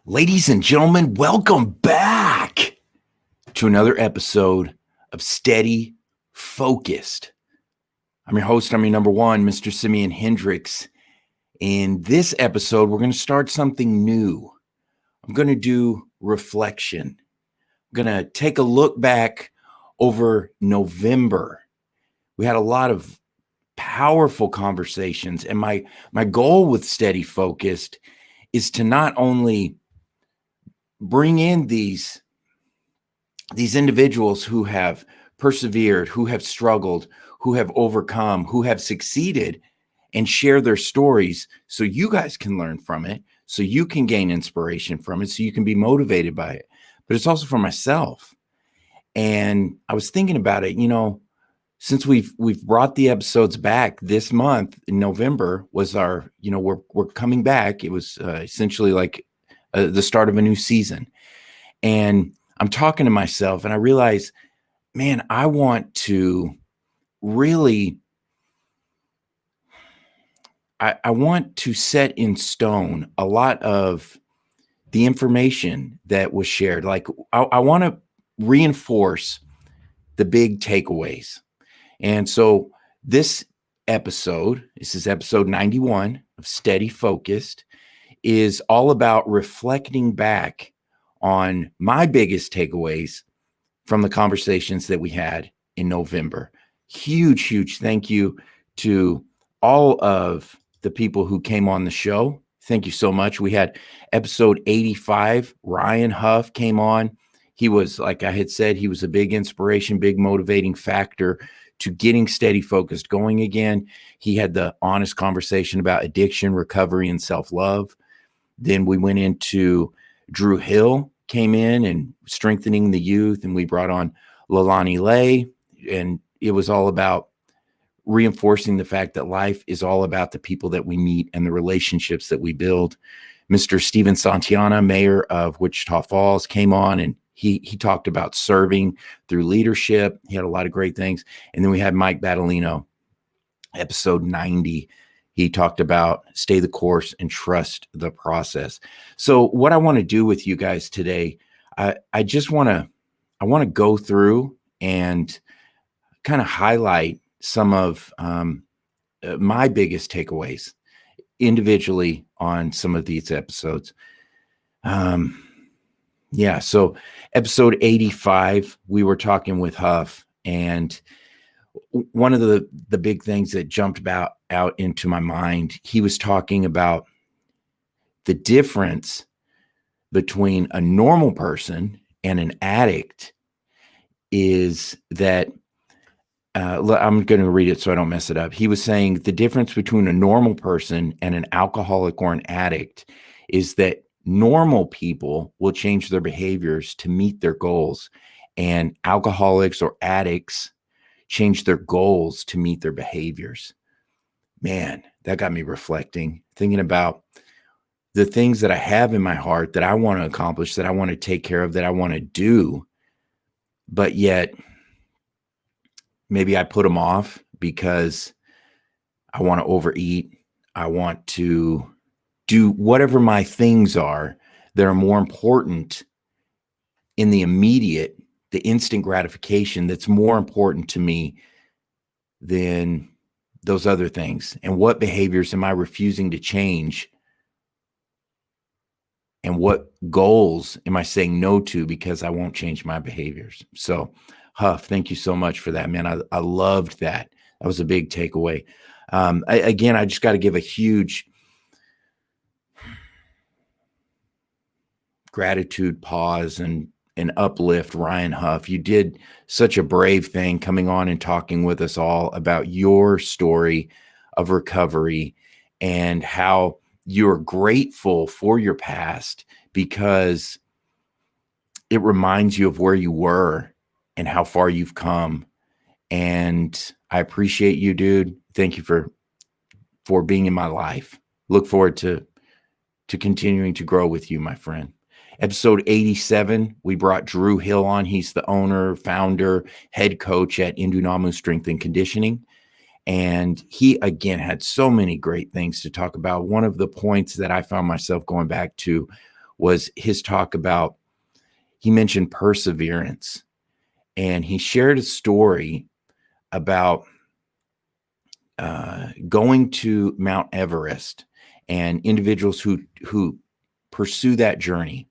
Ladies and gentlemen, welcome back to another episode of Steady Focused. I'm your host, I'm your number one, Mr. Simeon Hendrix. In this episode, we're going to start something new. I'm going to do reflection. I'm going to take a look back over November. We had a lot of powerful conversations, and my goal with Steady Focused is to not only bring in these individuals who have persevered, who have struggled, who have overcome, who have succeeded, and share their stories so you guys can learn from it, so you can gain inspiration from it, so you can be motivated by it. But it's also for myself. And I was thinking about it, since we've brought the episodes back this month in November was our, we're coming back. It was essentially like the start of a new season. And I'm talking to myself and I realize, man, I want to really, I want to set in stone a lot of the information that was shared. Like I want to reinforce the big takeaways. And so this is episode 91 of Steady Focused, is all about reflecting back on my biggest takeaways from the conversations that we had in November. Huge thank you to all of the people who came on the show. Thank you so much. We had episode 85. Ryan Huff came on. He was, like I had said, he was a big inspiration, big motivating factor to getting Steady Focused going again. He had the honest conversation about addiction, recovery, and self-love. Then we went into Drew Hill came in and strengthening the youth, and we brought on LeLani, and it was all about reinforcing the fact that life is all about the people that we meet and the relationships that we build. Mr. Steven Santana, mayor of Wichita Falls, came on and he talked about serving through leadership. He had a lot of great things. And then we had Mike Battolino, episode 90. He talked about stay the course and trust the process. So what I want to do with you guys today, I want to go through and kind of highlight some of my biggest takeaways individually on some of these episodes. So episode 85, we were talking with Huff, and one of the big things that jumped out into my mind, he was talking about the difference between a normal person and an addict is that, I'm going to read it so I don't mess it up. He was saying the difference between a normal person and an alcoholic or an addict is that normal people will change their behaviors to meet their goals, and alcoholics or addicts change their goals to meet their behaviors. Man, that got me reflecting, thinking about the things that I have in my heart that I want to accomplish, that I want to take care of, that I want to do, but yet maybe I put them off because I want to overeat. I want to do whatever my things are that are more important in the immediate, the instant gratification that's more important to me than those other things. And what behaviors am I refusing to change? And what goals am I saying no to because I won't change my behaviors? So Huff, thank you so much for that, man. I loved that. That was a big takeaway. I just got to give a huge gratitude pause and uplift Ryan Huff. You did such a brave thing coming on and talking with us all about your story of recovery and how you're grateful for your past because it reminds you of where you were and how far you've come. And I appreciate you, dude. Thank you for being in my life. Look forward to continuing to grow with you, my friend. Episode 87, we brought Drew Hill on. He's the owner, founder, head coach at Indunamu Strength and Conditioning. And he, again, had so many great things to talk about. One of the points that I found myself going back to was his talk about, he mentioned perseverance, and he shared a story about going to Mount Everest and individuals who pursue that journey,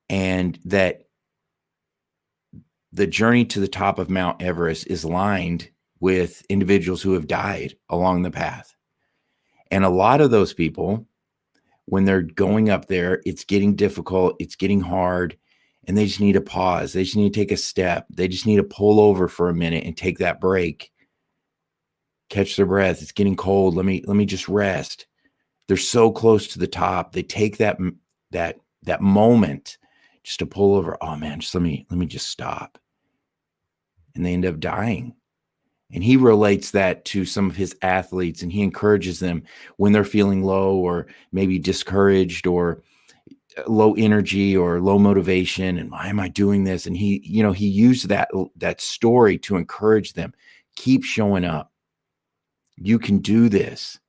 and that the journey to the top of Mount Everest is lined with individuals who have died along the path. And a lot of those people, when they're going up there, it's getting difficult, it's getting hard, and they just need to pause. They just need to take a step. They just need to pull over for a minute and take that break, catch their breath. It's getting cold. Let me just rest. They're so close to the top. They take that moment just to pull over. Oh man, just let me just stop. And they end up dying. And he relates that to some of his athletes, and he encourages them when they're feeling low or maybe discouraged or low energy or low motivation. And why am I doing this? And he used that story to encourage them. Keep showing up. You can do this.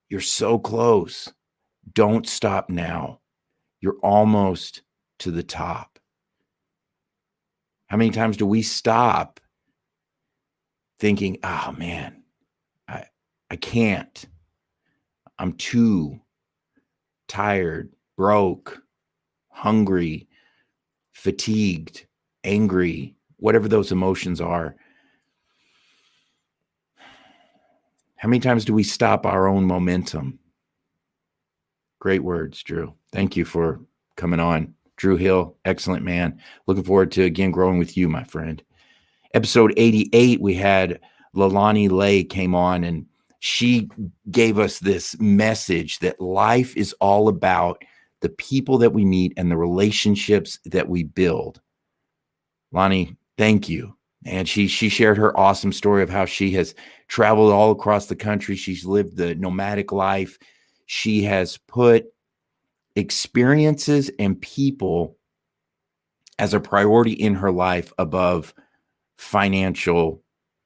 You're so close. Don't stop now. You're almost to the top. How many times do we stop thinking, oh man, I can't. I'm too tired, broke, hungry, fatigued, angry, whatever those emotions are. How many times do we stop our own momentum? Great words, Drew. Thank you for coming on. Drew Hill, excellent man. Looking forward to, again, growing with you, my friend. Episode 88, we had LeLani Lay came on, and she gave us this message that life is all about the people that we meet and the relationships that we build. Lonnie, thank you. And she shared her awesome story of how she has traveled all across the country. She's lived the nomadic life. She has put experiences and people as a priority in her life above financial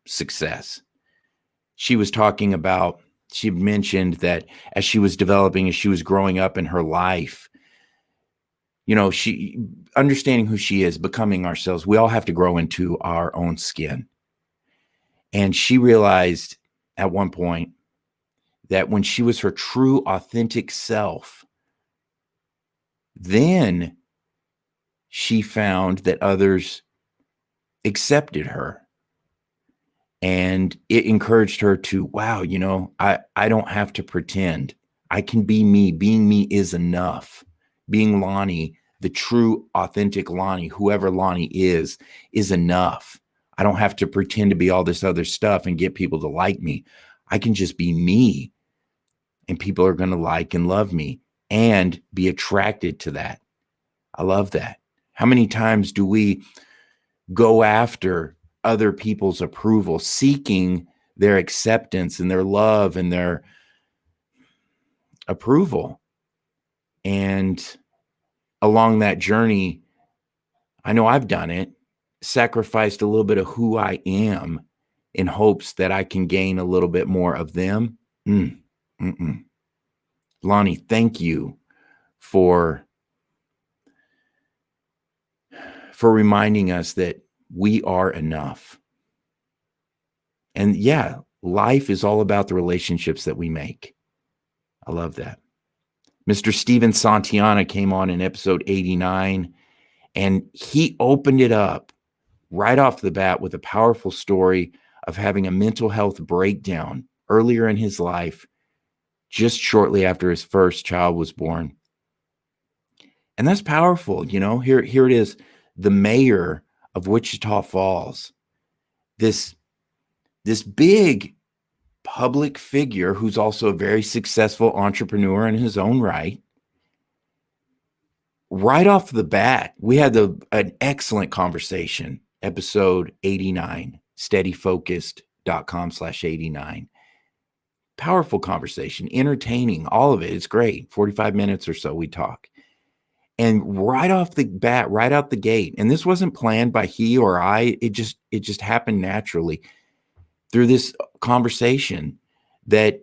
success. She was talking about, she mentioned that as she was developing, as she was growing up in her life, she understanding who she is, becoming ourselves. We all have to grow into our own skin. And she realized at one point that when she was her true, authentic self, then she found that others accepted her. And it encouraged her to, wow, I don't have to pretend. I can be me. Being me is enough. Being Lonnie, the true, authentic Lonnie, whoever Lonnie is enough. I don't have to pretend to be all this other stuff and get people to like me. I can just be me, and people are going to like and love me and be attracted to that. I love that. How many times do we go after other people's approval, seeking their acceptance and their love and their approval? And along that journey, I know I've done it, sacrificed a little bit of who I am in hopes that I can gain a little bit more of them. Lonnie, thank you for reminding us that we are enough. And yeah, life is all about the relationships that we make. I love that. Mr. Steven Santiana came on in episode 89, and he opened it up right off the bat with a powerful story of having a mental health breakdown earlier in his life, just shortly after his first child was born. And that's powerful. Here it is. The mayor of Wichita Falls, this big public figure who's also a very successful entrepreneur in his own right. Right off the bat, we had an excellent conversation, episode 89, steadyfocused.com/89. Powerful conversation, entertaining, all of it. It's great. 45 minutes or so we talk. And right off the bat, right out the gate, and this wasn't planned by he or I, it just happened naturally through this conversation that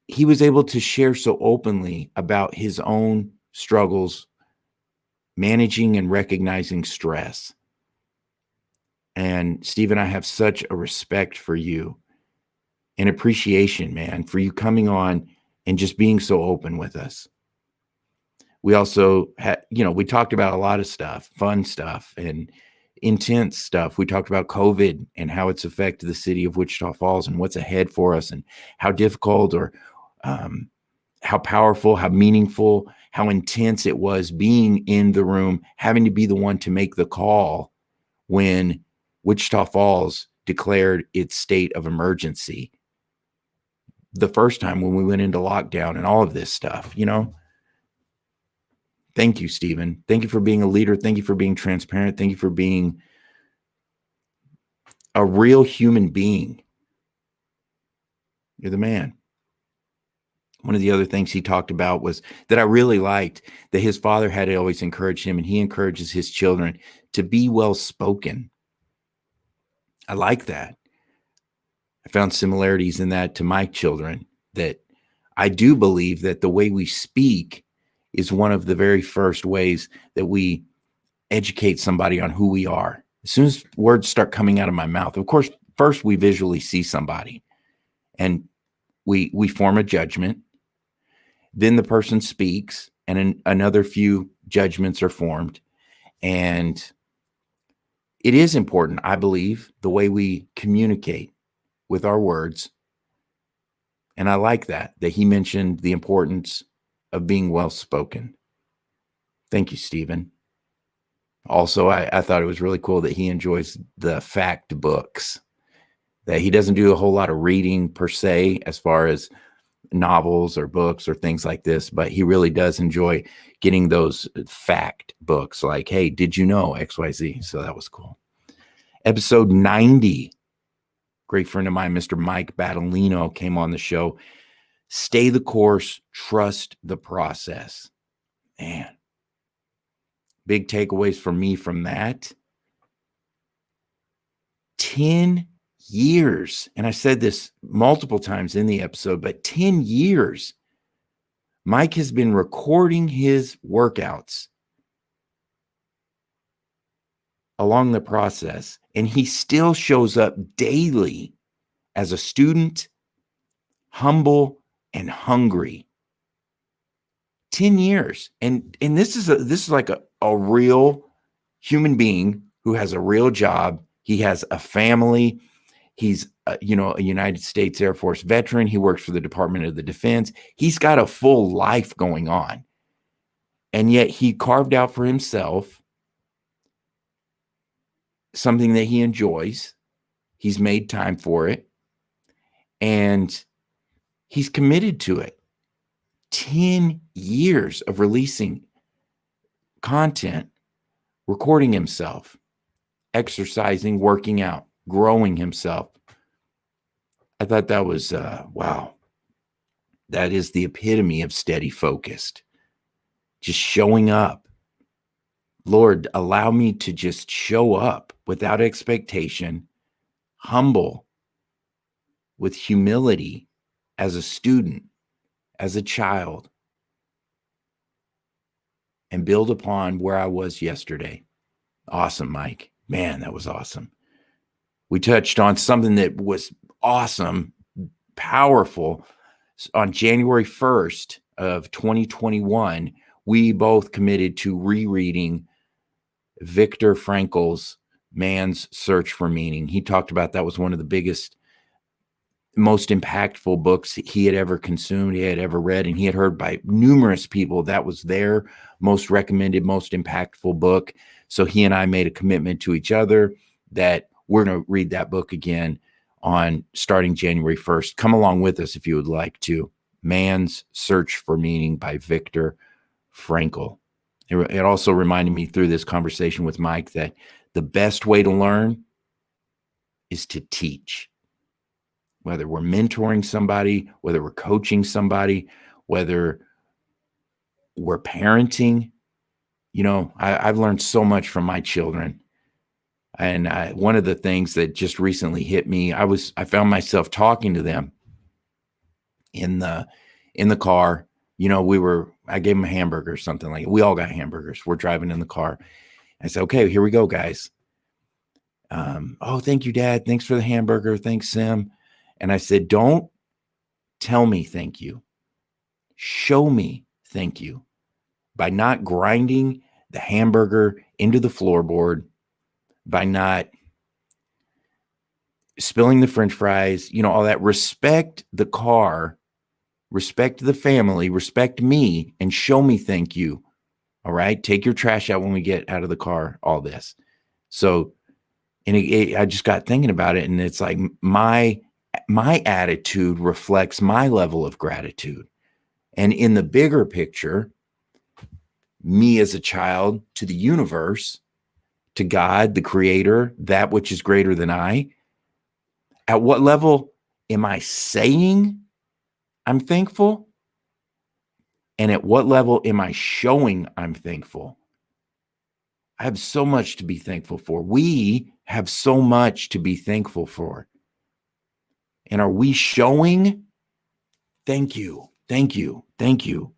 he was able to share so openly about his own struggles managing and recognizing stress. And Stephen, I have such a respect for you and appreciation, man, for you coming on and just being so open with us. We also had, we talked about a lot of stuff, fun stuff and intense stuff. We talked about COVID and how it's affected the city of Wichita Falls and what's ahead for us and how difficult or how powerful, how meaningful, how intense it was being in the room, having to be the one to make the call when Wichita Falls declared its state of emergency. The first time when we went into lockdown and all of this stuff, Thank you, Stephen. Thank you for being a leader. Thank you for being transparent. Thank you for being a real human being. You're the man. One of the other things he talked about was that I really liked that his father had always encouraged him, and he encourages his children to be well-spoken. I like that. I found similarities in that to my children, that I do believe that the way we speak is one of the very first ways that we educate somebody on who we are. As soon as words start coming out of my mouth, of course, first we visually see somebody and we form a judgment. Then the person speaks and another few judgments are formed. And it is important, I believe, the way we communicate with our words. And I like that he mentioned the importance of being well-spoken. Thank you, Stephen. Also, I thought it was really cool that he enjoys the fact books, that he doesn't do a whole lot of reading per se, as far as novels or books or things like this, but he really does enjoy getting those fact books like, hey, did you know XYZ? So that was cool. Episode 90, great friend of mine, Mr. Mike Battolino, came on the show. Stay the course, trust the process. Man, big takeaways for me from that. 10 years, and I said this multiple times in the episode, but 10 years, Mike has been recording his workouts along the process, and he still shows up daily as a student, humble and hungry. 10 years. And this is like a real human being who has a real job. He has a family. He's a United States Air Force veteran. He works for the Department of the Defense. He's got a full life going on. And yet he carved out for himself something that he enjoys. He's made time for it. And he's committed to it. 10 years of releasing content, recording himself, exercising, working out, growing himself. I thought that was, wow. That is the epitome of steady focused. Just showing up. Lord, allow me to just show up without expectation, humble, with humility as a student, as a child, and build upon where I was yesterday. Awesome, Mike. Man, that was awesome. We touched on something that was awesome, powerful. On January 1st of 2021, we both committed to rereading Viktor Frankl's Man's Search for Meaning. He talked about that was one of the biggest, most impactful books he had ever consumed, he had ever read, and he had heard by numerous people that was their most recommended, most impactful book. So he and I made a commitment to each other that we're going to read that book again on starting January 1st. Come along with us if you would like to. Man's Search for Meaning by Viktor Frankl. It also reminded me through this conversation with Mike that the best way to learn is to teach. Whether we're mentoring somebody, whether we're coaching somebody, whether we're parenting, I've learned so much from my children. And one of the things that just recently hit me, I found myself talking to them in the car, I gave him a hamburger or something like it. We all got hamburgers. We're driving in the car. I said, okay, here we go, guys. Oh, thank you, Dad. Thanks for the hamburger. Thanks, Sim. And I said, don't tell me thank you. Show me thank you by not grinding the hamburger into the floorboard, by not spilling the French fries, all that. Respect the car, respect the family, respect me, and show me thank you. All right. Take your trash out when we get out of the car, all this. So, and I just got thinking about it, and it's like my attitude reflects my level of gratitude. And in the bigger picture, me as a child to the universe, to God, the creator, that which is greater than I, at what level am I saying I'm thankful? And at what level am I showing I'm thankful? I have so much to be thankful for. We have so much to be thankful for. And are we showing thank you, thank you, thank you?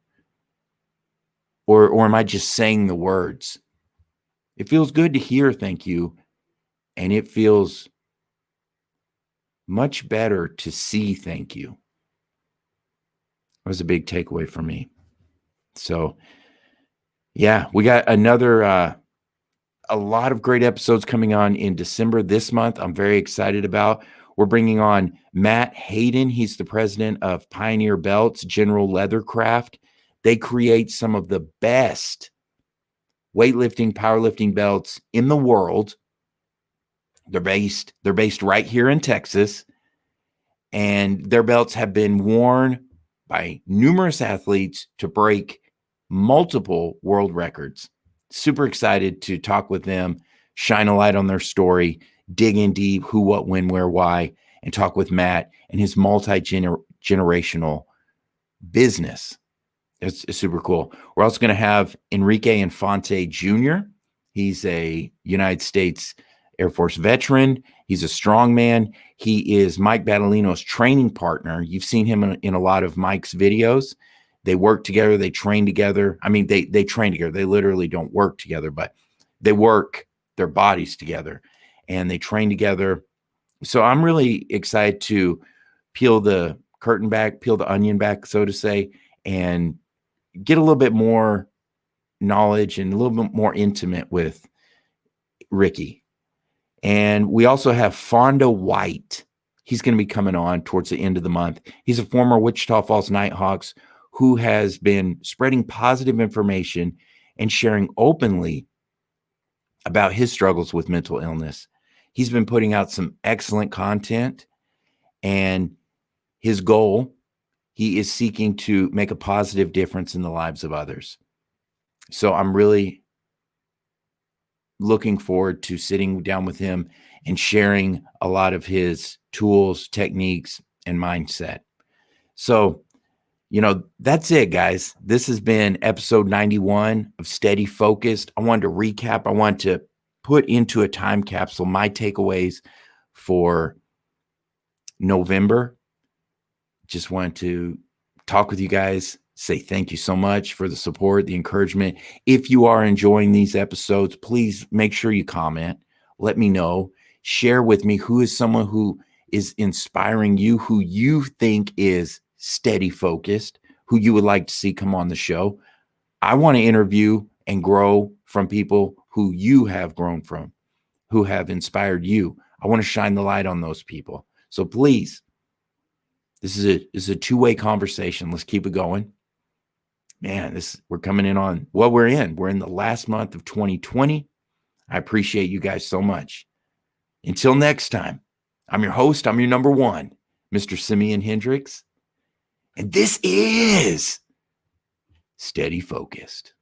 Or am I just saying the words? It feels good to hear thank you, and it feels much better to see thank you. That was a big takeaway for me. So, yeah, we got a lot of great episodes coming on in December this month. I'm very excited about. We're bringing on Matt Hayden. He's the president of Pioneer Belts, General Leathercraft. They create some of the best weightlifting, powerlifting belts in the world. They're based right here in Texas, and their belts have been worn by numerous athletes to break multiple world records. Super excited to talk with them, shine a light on their story, dig in deep, who, what, when, where, why, and talk with Matt and his multi-generational business. It's super cool. We're also going to have Enrique Infante Jr. He's a United States Air Force veteran. He's a strongman. He is Mike Battolino's training partner. You've seen him in a lot of Mike's videos. They work together. They train together. I mean, they train together. They literally don't work together, but they work their bodies together and they train together. So I'm really excited to peel the curtain back, peel the onion back, so to say, and get a little bit more knowledge and a little bit more intimate with Ricky. And we also have Fonda White. He's going to be coming on towards the end of the month. He's a former Wichita Falls Nighthawks who has been spreading positive information and sharing openly about his struggles with mental illness. He's been putting out some excellent content, and his goal, he is seeking to make a positive difference in the lives of others. So I'm really looking forward to sitting down with him and sharing a lot of his tools, techniques, and mindset. So, that's it, guys. This has been episode 91 of Steady Focused. I wanted to recap. I wanted to put into a time capsule my takeaways for November. Just wanted to talk with you guys, say thank you so much for the support, the encouragement. If you are enjoying these episodes, please make sure you comment. Let me know. Share with me who is someone who is inspiring you, who you think is steady focused, who you would like to see come on the show. I want to interview and grow from people who you have grown from, who have inspired you. I want to shine the light on those people. So please, this is a two-way conversation. Let's keep it going. Man, we're coming in on what we're in. We're in the last month of 2020. I appreciate you guys so much. Until next time, I'm your host. I'm your number one, Mr. Simeon Hendrix. And this is Steady Focused.